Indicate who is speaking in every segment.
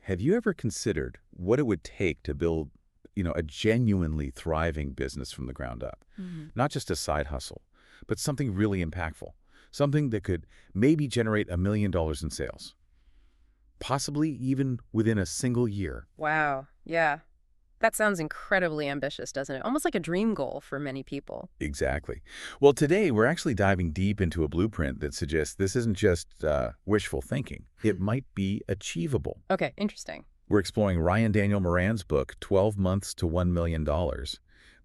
Speaker 1: Have you ever considered what it would take to build, a genuinely thriving business from the ground up? Not just a side hustle, but something really impactful. Something that could maybe generate $1 million in sales. Possibly even within a single year.
Speaker 2: Wow. Yeah. That sounds incredibly ambitious, doesn't it? Almost like a dream goal for many people.
Speaker 1: Exactly. Well, today we're actually diving deep into a blueprint that suggests this isn't just wishful thinking. It might be achievable.
Speaker 2: Okay, interesting.
Speaker 1: We're exploring Ryan Daniel Moran's book, 12 Months to $1 Million,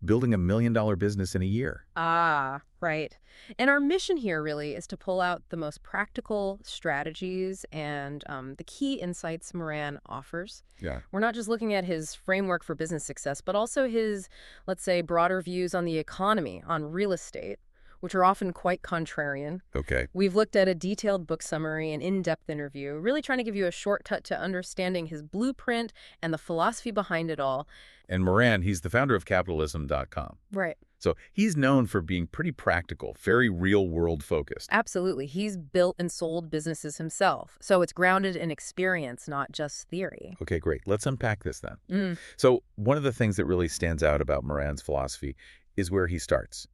Speaker 1: Building a $1 Million Business in a Year.
Speaker 2: Ah, right. And our mission here really is to pull out the most practical strategies and the key insights Moran offers.
Speaker 1: Yeah.
Speaker 2: We're not just looking at his framework for business success, but also his, let's say, broader views on the economy, on real estate, which are often quite contrarian.
Speaker 1: Okay.
Speaker 2: We've looked at a detailed book summary and in-depth interview, really trying to give you a shortcut to understanding his blueprint and the philosophy behind it all.
Speaker 1: And Moran, he's the founder of capitalism.com.
Speaker 2: Right.
Speaker 1: So he's known for being pretty practical, very real-world focused.
Speaker 2: Absolutely. He's built and sold businesses himself. So it's grounded in experience, not just theory.
Speaker 1: Okay, great. Let's unpack this then. So one of the things that really stands out about Moran's philosophy is where he starts.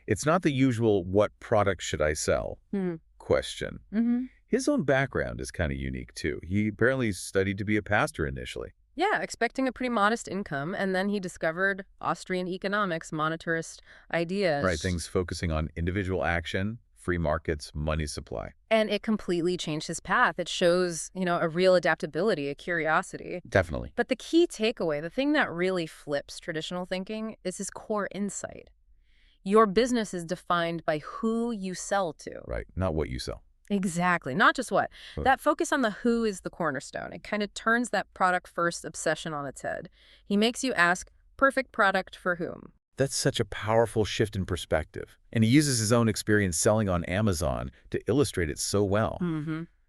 Speaker 1: It's not the usual, what product should I sell question. His own background is kind of unique, too. He apparently studied to be a pastor initially.
Speaker 2: Yeah, expecting a pretty modest income, and then he discovered Austrian economics, monetarist ideas.
Speaker 1: Right, things focusing on individual action, free markets, money supply.
Speaker 2: And it completely changed his path. It shows, a real adaptability, a curiosity.
Speaker 1: Definitely.
Speaker 2: But the key takeaway, the thing that really flips traditional thinking, is his core insight. Your business is defined by who you sell to.
Speaker 1: Right, not what you sell.
Speaker 2: Exactly. Not just what.
Speaker 1: Huh.
Speaker 2: That focus on the who is the cornerstone. It kind of turns that product-first obsession on its head. He makes you ask, perfect product for whom?
Speaker 1: That's such a powerful shift in perspective. And he uses his own experience selling on Amazon to illustrate it so well.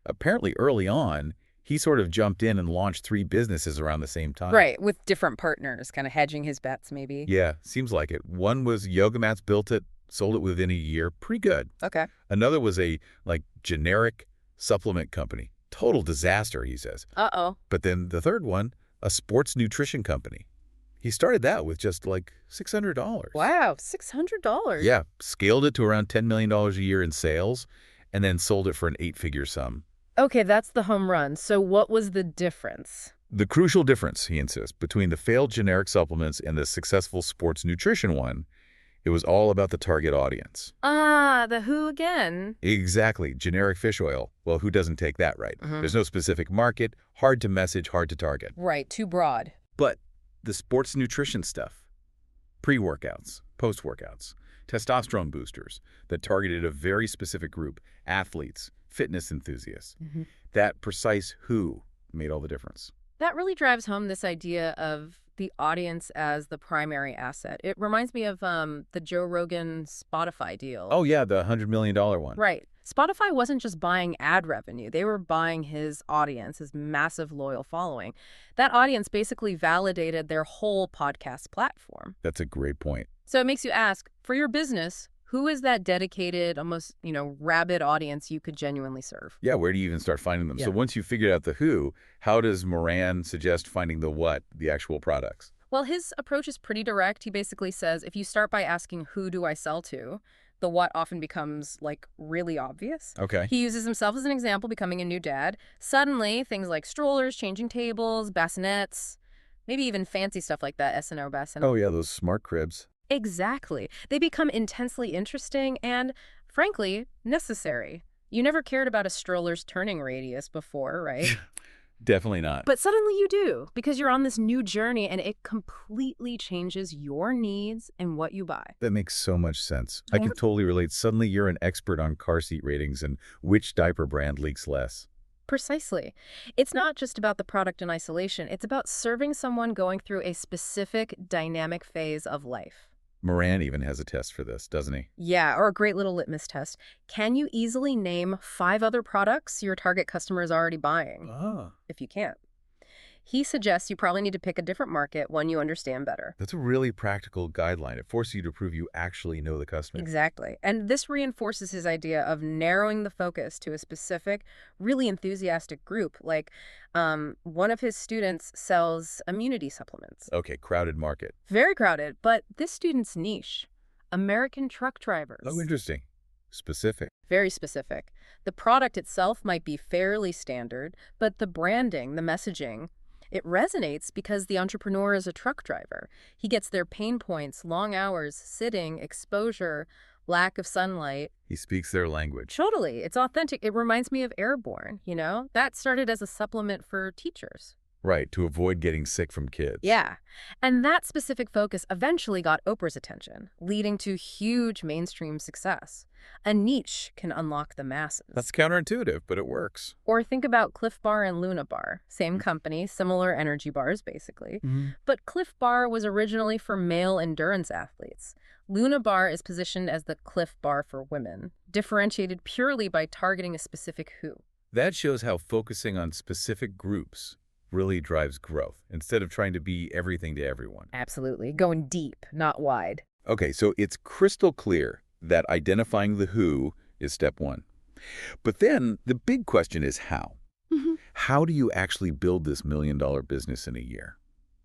Speaker 1: Apparently, early on, he sort of jumped in and launched 3 businesses around the same time.
Speaker 2: Right, with different partners, kind of hedging his bets, maybe.
Speaker 1: Yeah, seems like it. One was Yoga Mats, built it, sold it within a year. Pretty good.
Speaker 2: Okay.
Speaker 1: Another was a, generic supplement company. Total disaster, he says.
Speaker 2: Uh-oh.
Speaker 1: But then the third one, a sports nutrition company. He started that with just $600.
Speaker 2: Wow, $600?
Speaker 1: Yeah, scaled it to around $10 million a year in sales, and then sold it for an 8-figure sum.
Speaker 2: Okay, that's the home run. So what was the difference?
Speaker 1: The crucial difference, he insists, between the failed generic supplements and the successful sports nutrition one, it was all about the target audience.
Speaker 2: Ah, the who again?
Speaker 1: Exactly. Generic fish oil. Well, who doesn't take that right? There's no specific market, hard to message, hard to target.
Speaker 2: Right, too broad.
Speaker 1: But the sports nutrition stuff, pre-workouts, post-workouts, testosterone boosters that targeted a very specific group, athletes, fitness enthusiasts, that precise who made all the difference.
Speaker 2: That really drives home this idea of the audience as the primary asset. It reminds me of the Joe Rogan Spotify deal.
Speaker 1: Oh, yeah, the $100 million one.
Speaker 2: Right. Spotify wasn't just buying ad revenue. They were buying his audience, his massive loyal following. That audience basically validated their whole podcast platform.
Speaker 1: That's a great point.
Speaker 2: So it makes you ask, for your business, who is that dedicated, almost, rabid audience you could genuinely serve?
Speaker 1: Yeah, where do you even start finding them?
Speaker 2: Yeah.
Speaker 1: So once you figured out the who, how does Moran suggest finding the what, the actual products?
Speaker 2: Well, his approach is pretty direct. He basically says, if you start by asking, who do I sell to? The what often becomes, really obvious.
Speaker 1: Okay.
Speaker 2: He uses himself as an example, becoming a new dad. Suddenly, things like strollers, changing tables, bassinets, maybe even fancy stuff like that, S&O bassinet.
Speaker 1: Oh, yeah, those smart cribs.
Speaker 2: Exactly. They become intensely interesting and, frankly, necessary. You never cared about a stroller's turning radius before, right?
Speaker 1: Definitely not.
Speaker 2: But suddenly you do, because you're on this new journey and it completely changes your needs and what you buy.
Speaker 1: That makes so much sense. I can totally relate. Suddenly you're an expert on car seat ratings and which diaper brand leaks less.
Speaker 2: Precisely. It's not just about the product in isolation. It's about serving someone going through a specific dynamic phase of life.
Speaker 1: Moran even has a test for this, doesn't he?
Speaker 2: Yeah, or a great little litmus test. Can you easily name 5 other products your target customer is already buying?
Speaker 1: Ah.
Speaker 2: If you can't. He suggests you probably need to pick a different market, one you understand better.
Speaker 1: That's a really practical guideline. It forces you to prove you actually know the customer.
Speaker 2: Exactly. And this reinforces his idea of narrowing the focus to a specific, really enthusiastic group. Like one of his students sells immunity supplements.
Speaker 1: Okay, crowded market.
Speaker 2: Very crowded, but this student's niche, American truck drivers.
Speaker 1: Oh, interesting. Specific.
Speaker 2: Very specific. The product itself might be fairly standard, but the branding, the messaging, it resonates because the entrepreneur is a truck driver. He gets their pain points, long hours, sitting, exposure, lack of sunlight.
Speaker 1: He speaks their language.
Speaker 2: Totally. It's authentic. It reminds me of Airborne, you know? That started as a supplement for teachers.
Speaker 1: Right, to avoid getting sick from kids.
Speaker 2: Yeah. And that specific focus eventually got Oprah's attention, leading to huge mainstream success. A niche can unlock the masses.
Speaker 1: That's counterintuitive, but it works.
Speaker 2: Or think about Cliff Bar and Luna Bar. Same company, similar energy bars, basically. But Cliff Bar was originally for male endurance athletes. Luna Bar is positioned as the Cliff Bar for women, differentiated purely by targeting a specific who.
Speaker 1: That shows how focusing on specific groups really drives growth, instead of trying to be everything to everyone.
Speaker 2: Absolutely. Going deep, not wide.
Speaker 1: Okay, so it's crystal clear that identifying the who is step one. But then the big question is how? How do you actually build this million-dollar business in a year?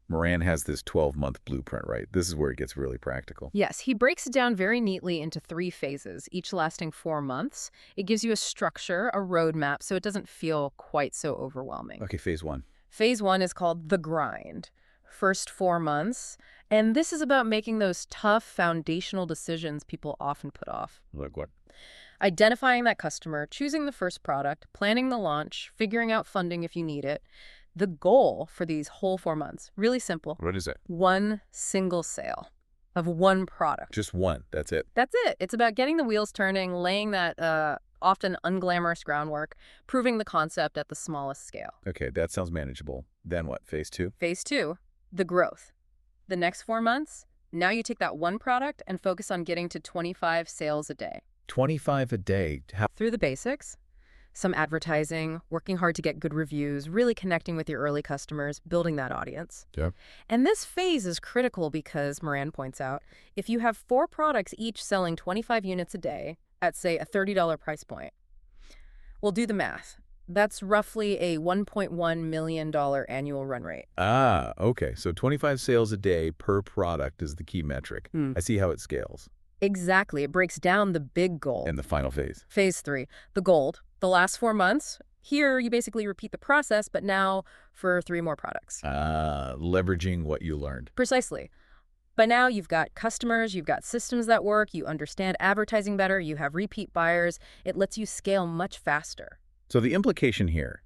Speaker 1: Moran has this 12-month blueprint, right? This is where it gets really practical.
Speaker 2: Yes, he breaks it down very neatly into 3 phases, each lasting 4 months. It gives you a structure, a roadmap, so it doesn't feel quite so overwhelming.
Speaker 1: Okay, phase 1.
Speaker 2: Phase 1 is called the grind. First 4 months. And this is about making those tough foundational decisions people often put off.
Speaker 1: Like what?
Speaker 2: Identifying that customer, choosing the first product, planning the launch, figuring out funding if you need it. The goal for these whole 4 months, really simple.
Speaker 1: What is it?
Speaker 2: One single sale of one product.
Speaker 1: Just one. That's it.
Speaker 2: That's it. It's about getting the wheels turning, laying that often unglamorous groundwork, proving the concept at the smallest scale.
Speaker 1: Okay, that sounds manageable. Then what? Phase 2?
Speaker 2: Phase 2, the growth. The next 4 months, now you take that one product and focus on getting to 25 sales a day.
Speaker 1: 25 a day.
Speaker 2: Through the basics, some advertising, working hard to get good reviews, really connecting with your early customers, building that audience.
Speaker 1: Yeah.
Speaker 2: And this phase is critical because, Moran points out, if you have 4 products each selling 25 units a day at, say, a $30 price point, we'll do the math. That's roughly a $1.1 million annual run rate.
Speaker 1: Ah, okay. So 25 sales a day per product is the key metric. I see how it scales.
Speaker 2: Exactly. It breaks down the big goal.
Speaker 1: And the final phase.
Speaker 2: Phase 3, the gold. The last 4 months, here you basically repeat the process, but now for 3 more products.
Speaker 1: Leveraging what you learned.
Speaker 2: Precisely. By now, you've got customers, you've got systems that work, you understand advertising better, you have repeat buyers. It lets you scale much faster.
Speaker 1: So the implication here,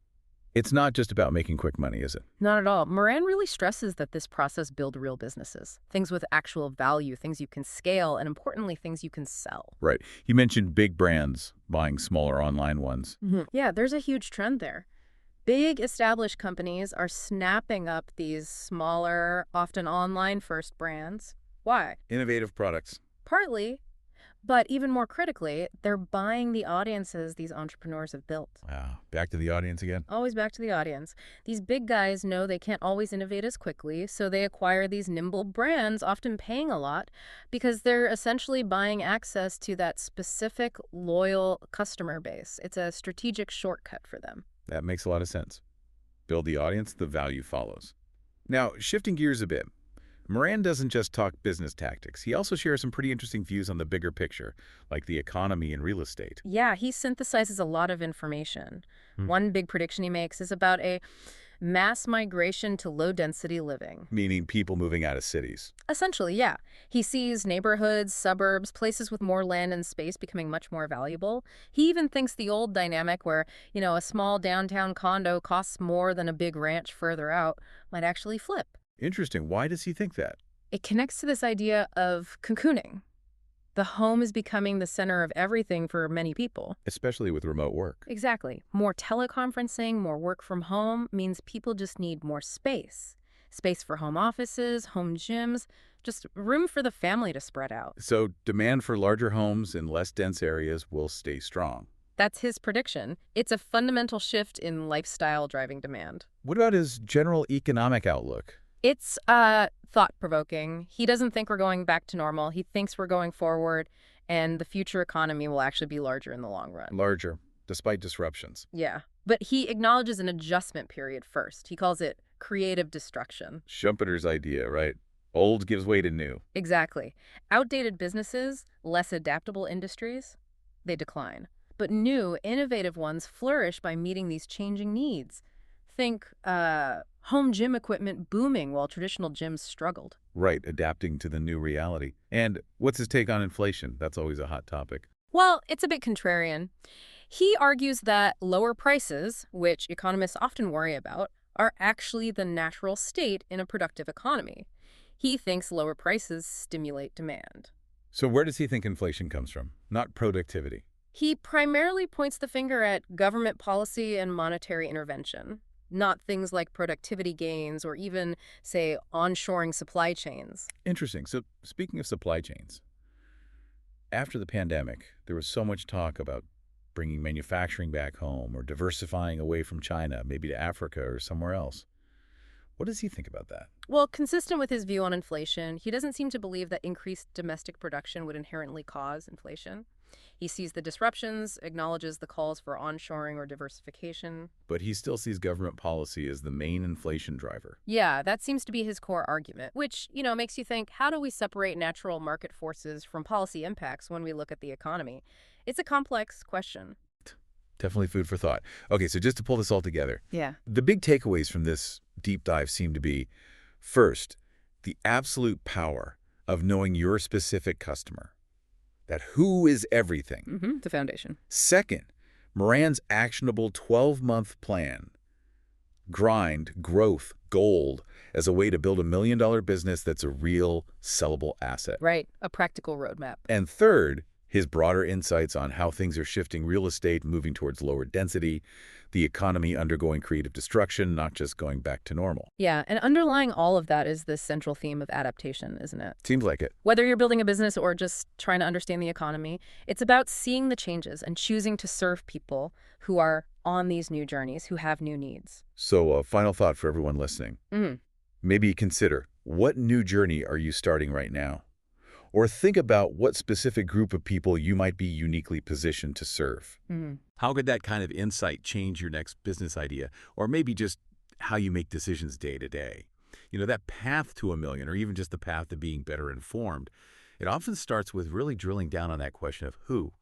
Speaker 1: it's not just about making quick money, is it?
Speaker 2: Not at all. Moran really stresses that this process builds real businesses, things with actual value, things you can scale, and importantly, things you can sell.
Speaker 1: Right. You mentioned big brands buying smaller online ones.
Speaker 2: Yeah, there's a huge trend there. Big established companies are snapping up these smaller, often online-first brands. Why?
Speaker 1: Innovative products.
Speaker 2: Partly, but even more critically, they're buying the audiences these entrepreneurs have built.
Speaker 1: Wow. Back to the audience again.
Speaker 2: Always back to the audience. These big guys know they can't always innovate as quickly, so they acquire these nimble brands, often paying a lot, because they're essentially buying access to that specific, loyal customer base. It's a strategic shortcut for them.
Speaker 1: That makes a lot of sense. Build the audience, the value follows. Now, shifting gears a bit, Moran doesn't just talk business tactics. He also shares some pretty interesting views on the bigger picture, like the economy and real estate.
Speaker 2: Yeah, he synthesizes a lot of information. One big prediction he makes is about a mass migration to low-density living.
Speaker 1: Meaning people moving out of cities.
Speaker 2: Essentially, yeah. He sees neighborhoods, suburbs, places with more land and space becoming much more valuable. He even thinks the old dynamic where, a small downtown condo costs more than a big ranch further out might actually flip.
Speaker 1: Interesting. Why does he think that?
Speaker 2: It connects to this idea of cocooning. The home is becoming the center of everything for many people.
Speaker 1: Especially with remote work.
Speaker 2: Exactly. More teleconferencing, more work from home means people just need more space. Space for home offices, home gyms, just room for the family to spread out.
Speaker 1: So demand for larger homes in less dense areas will stay strong.
Speaker 2: That's his prediction. It's a fundamental shift in lifestyle driving demand.
Speaker 1: What about his general economic outlook?
Speaker 2: It's thought-provoking. He doesn't think we're going back to normal. He thinks we're going forward, and the future economy will actually be larger in the long run.
Speaker 1: Larger, despite disruptions.
Speaker 2: Yeah. But he acknowledges an adjustment period first. He calls it creative destruction.
Speaker 1: Schumpeter's idea, right? Old gives way to new.
Speaker 2: Exactly. Outdated businesses, less adaptable industries, they decline. But new, innovative ones flourish by meeting these changing needs. Think home gym equipment booming while traditional gyms struggled.
Speaker 1: Right, adapting to the new reality. And what's his take on inflation? That's always a hot topic.
Speaker 2: Well, it's a bit contrarian. He argues that lower prices, which economists often worry about, are actually the natural state in a productive economy. He thinks lower prices stimulate demand.
Speaker 1: So where does he think inflation comes from? Not productivity.
Speaker 2: He primarily points the finger at government policy and monetary intervention, not things like productivity gains or even, say, onshoring supply chains.
Speaker 1: Interesting. So speaking of supply chains, after the pandemic, there was so much talk about bringing manufacturing back home or diversifying away from China, maybe to Africa or somewhere else. What does he think about that?
Speaker 2: Well, consistent with his view on inflation, he doesn't seem to believe that increased domestic production would inherently cause inflation. He sees the disruptions, acknowledges the calls for onshoring or diversification.
Speaker 1: But he still sees government policy as the main inflation driver.
Speaker 2: Yeah, that seems to be his core argument, which, makes you think, how do we separate natural market forces from policy impacts when we look at the economy? It's a complex question.
Speaker 1: Definitely food for thought. Okay, so just to pull this all together.
Speaker 2: Yeah.
Speaker 1: The big takeaways from this deep dive seem to be, first, the absolute power of knowing your specific customer. That who is everything.
Speaker 2: The foundation.
Speaker 1: Second, Moran's actionable 12-month plan. Grind, growth, gold as a way to build $1 million business that's a real sellable asset.
Speaker 2: Right, a practical roadmap.
Speaker 1: And third, his broader insights on how things are shifting real estate, moving towards lower density, the economy undergoing creative destruction, not just going back to normal.
Speaker 2: Yeah, and underlying all of that is this central theme of adaptation, isn't it?
Speaker 1: Seems like it.
Speaker 2: Whether you're building a business or just trying to understand the economy, it's about seeing the changes and choosing to serve people who are on these new journeys, who have new needs.
Speaker 1: So a final thought for everyone listening. Maybe consider, what new journey are you starting right now? Or think about what specific group of people you might be uniquely positioned to serve. How could that kind of insight change your next business idea? Or maybe just how you make decisions day to day? That path to $1 million, or even just the path to being better informed, it often starts with really drilling down on that question of who.